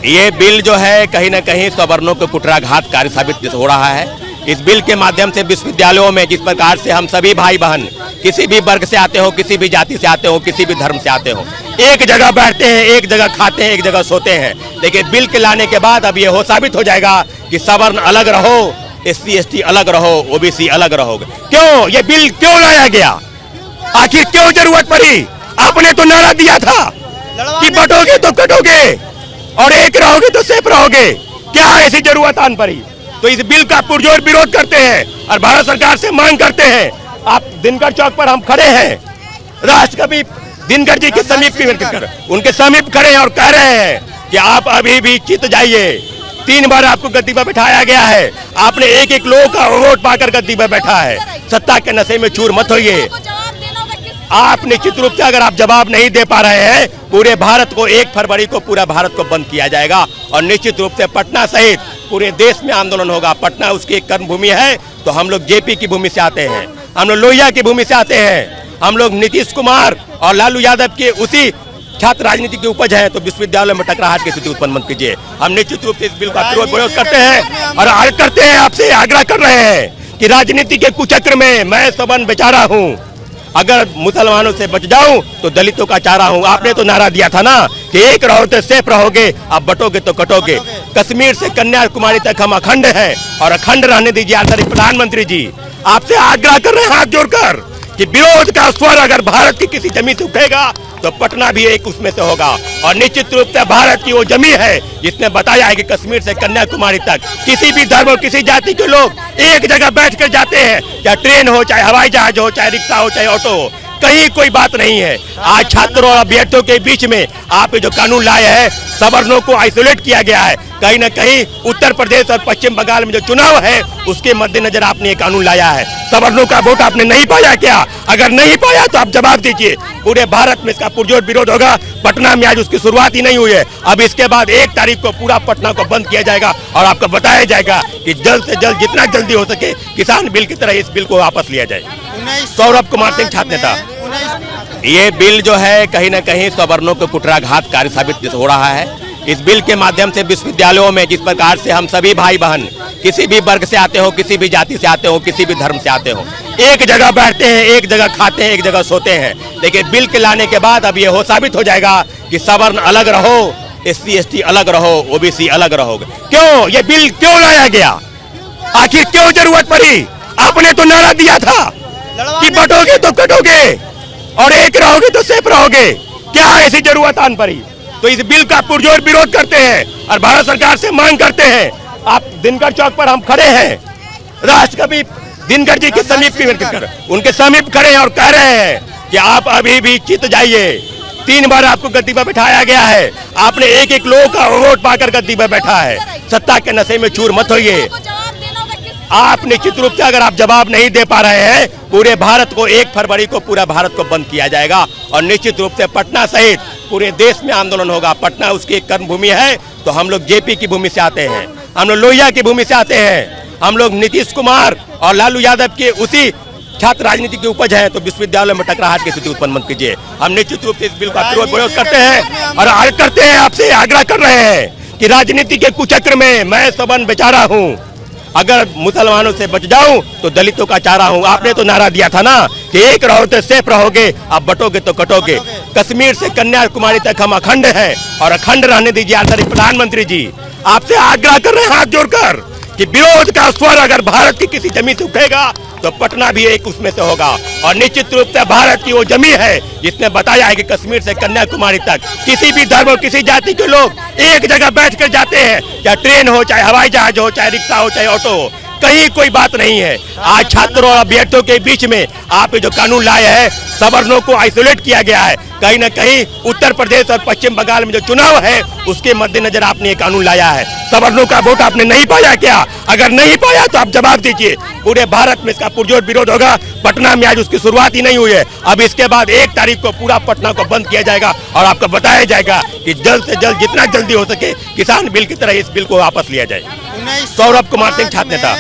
ये बिल जो है कहीं ना कहीं सवर्णों को कुटराघातकारी साबित हो रहा है। इस बिल के माध्यम से विश्वविद्यालयों में जिस प्रकार से हम सभी भाई बहन किसी भी वर्ग से आते हो, किसी भी जाति से आते हो, किसी भी धर्म से आते हो, एक जगह बैठते हैं, एक जगह खाते हैं, एक जगह सोते हैं। लेकिन बिल के लाने के बाद अब ये हो साबित हो जाएगा कि सवर्ण अलग रहो, SC ST अलग रहो, OBC अलग रहोगे। क्यों ये बिल क्यों लाया गया? आखिर क्यों जरूरत पड़ी? आपने तो नारा दिया था कि बटोगे तो कटोगे और एक रहोगे तो सेफ रहोगे। क्या ऐसी जरूरत आन पड़ी? तो इस बिल का पुरजोर विरोध करते हैं और भारत सरकार से मांग करते हैं। आप दिनकर चौक पर हम खड़े हैं, राष्ट्रकवि दिनकर जी के समीप उनके समीप खड़े हैं और कह रहे हैं कि आप अभी भी चित जाइए। 3 बार आपको गद्दी पर बैठाया गया है, आपने एक एक लोगों का वोट पाकर गद्दी पर बैठा है। सत्ता के नशे में चूर मत होइए। आप निश्चित रूप से अगर आप जवाब नहीं दे पा रहे हैं, पूरे भारत को 1 फरवरी को पूरा भारत को बंद किया जाएगा और निश्चित रूप से पटना सहित पूरे देश में आंदोलन होगा। पटना उसकी एक कर्म भूमि है, तो हम लोग JP की भूमि से आते हैं, हम लोग लोहिया की भूमि से आते हैं, हम लोग नीतीश कुमार और लालू यादव के उसी छात्र राजनीति की उपज है। तो विश्वविद्यालय में टकराहट की स्थिति उत्पन्न मत कीजिए। हम निश्चित रूप से इस बिल का विरोध करते हैं और आपसे आग्रह कर रहे हैं कि राजनीति के कुचक्र में मैं सवर्ण बेचारा हूँ। अगर मुसलमानों से बच जाऊं तो दलितों का चारा हूं। आपने तो नारा दिया था ना कि एक रहो तो सेफ रहोगे, आप बटोगे तो कटोगे। कश्मीर से कन्याकुमारी तक हम अखंड हैं और अखंड रहने दीजिए। आदरणीय प्रधानमंत्री जी, आपसे आग्रह कर रहे हैं हाथ जोड़कर कि विरोध का स्वर अगर भारत की किसी जमीन से उठेगा तो पटना भी एक उसमें से होगा। और निश्चित रूप से भारत की वो जमीन है जिसने बताया है कि कश्मीर से कन्याकुमारी तक किसी भी धर्म और किसी जाति के लोग एक जगह बैठ कर जाते हैं, चाहे ट्रेन हो, चाहे हवाई जहाज हो, चाहे रिक्शा हो, चाहे ऑटो हो, कहीं कोई बात नहीं है। आज छात्रों और अभ्यर्थियों के बीच में आप जो कानून लाए हैं, सवर्णों को आइसोलेट किया गया है। कहीं ना कहीं उत्तर प्रदेश और पश्चिम बंगाल में जो चुनाव है उसके मद्देनजर आपने ये कानून लाया है। सवर्णों का वोट आपने नहीं पाया क्या? अगर नहीं पाया तो आप जवाब दीजिए। पूरे भारत में इसका पुरजोर विरोध होगा। पटना में आज उसकी शुरुआत ही नहीं हुई है। अब इसके बाद 1 तारीख को पूरा पटना को बंद किया जाएगा और आपको बताया जाएगा कि जल्द से जल्द जितना जल्दी हो सके किसान बिल की तरह इस बिल को वापस लिया जाए। सौरभ कुमार सिंह, छात्र नेता। ये बिल जो है कहीं ना कहीं सवर्णों को कुटराघातकारी साबित हो रहा है। इस बिल के माध्यम से विश्वविद्यालयों में जिस प्रकार से हम सभी भाई बहन किसी भी वर्ग से आते हो, किसी भी जाति से आते हो, किसी भी धर्म से आते हो, एक जगह बैठते हैं, एक जगह खाते हैं, एक जगह सोते हैं। लेकिन बिल के लाने के बाद अब ये हो साबित हो जाएगा कि सवर्ण अलग रहो, SC ST अलग रहो, OBC अलग रहोगे। क्यों ये बिल क्यों लाया गया? आखिर क्यों जरूरत पड़ी? आपने तो नारा दिया था कि बटोगे तो कटोगे और एक रहोगे तो सेफ रहोगे। क्या ऐसी जरूरत आन पड़ी? तो इस बिल का पुरजोर विरोध करते हैं और भारत सरकार से मांग करते हैं। आप दिनकर चौक पर हम खड़े हैं, राष्ट्रकवि दिनकर जी के समीप उनके समीप खड़े हैं और कह रहे हैं कि आप अभी भी चित जाइए। 3 बार आपको गद्दी पर बैठाया गया है, आपने एक एक लोगों का वोट पाकर गद्दी पर बैठा है। सत्ता के नशे में चूर मत होइए। आप निश्चित रूप से अगर आप जवाब नहीं दे पा रहे हैं, पूरे भारत को 1 फरवरी को पूरा भारत को बंद किया जाएगा और निश्चित रूप से पटना सहित पूरे देश में आंदोलन होगा। पटना उसकी एक कर्म भूमि है, तो हम लोग JP की भूमि से आते हैं, हम लोग लोहिया की भूमि से आते हैं, हम लोग नीतीश कुमार और लालू यादव के उसी छात्र राजनीति की उपज है। तो विश्वविद्यालय में टकराहट की स्थिति उत्पन्न मत कीजिए। हम निश्चित रूप से इस बिल का विरोध करते हैं और आपसे आग्रह कर रहे हैं कि राजनीति के कुचक्र में मैं सवर्ण बेचारा हूँ। अगर मुसलमानों से बच जाऊं तो दलितों का चारा हूं। आपने तो नारा दिया था ना कि एक रहो तो सेफ रहोगे, आप बटोगे तो कटोगे। कश्मीर से कन्याकुमारी तक हम अखंड हैं और अखंड रहने दीजिए। आदरणीय प्रधानमंत्री जी, आपसे आग्रह कर रहे हैं हाथ जोड़कर कि विरोध का स्वर अगर भारत की किसी जमीन से उठेगा तो पटना भी एक उसमें से होगा। और निश्चित रूप से भारत की वो जमीन है जिसने बताया है कि कश्मीर से कन्याकुमारी तक किसी भी धर्म और किसी जाति के लोग एक जगह बैठ कर जाते हैं, चाहे ट्रेन हो, चाहे हवाई जहाज हो, चाहे रिक्शा हो, चाहे ऑटो हो, कहीं कोई बात नहीं है। आज छात्रों और अभ्यर्थियों के बीच में आप जो कानून लाए हैं, सवर्णों को आइसोलेट किया गया है। कहीं ना कहीं उत्तर प्रदेश और पश्चिम बंगाल में जो चुनाव है उसके मद्देनजर आपने ये कानून लाया है। सवर्णों का वोट आपने नहीं पाया क्या? अगर नहीं पाया तो आप जवाब दीजिए। पूरे भारत में इसका पुरजोर विरोध होगा। पटना में आज उसकी शुरुआत ही नहीं हुई है। अब इसके बाद 1 तारीख को पूरा पटना को बंद किया जाएगा और आपको बताया जाएगा कि जल्द से जल्द जितना जल्दी हो सके किसान बिल की तरह इस बिल को वापस लिया जाए। सौरभ कुमार सिंह, छात्र नेता।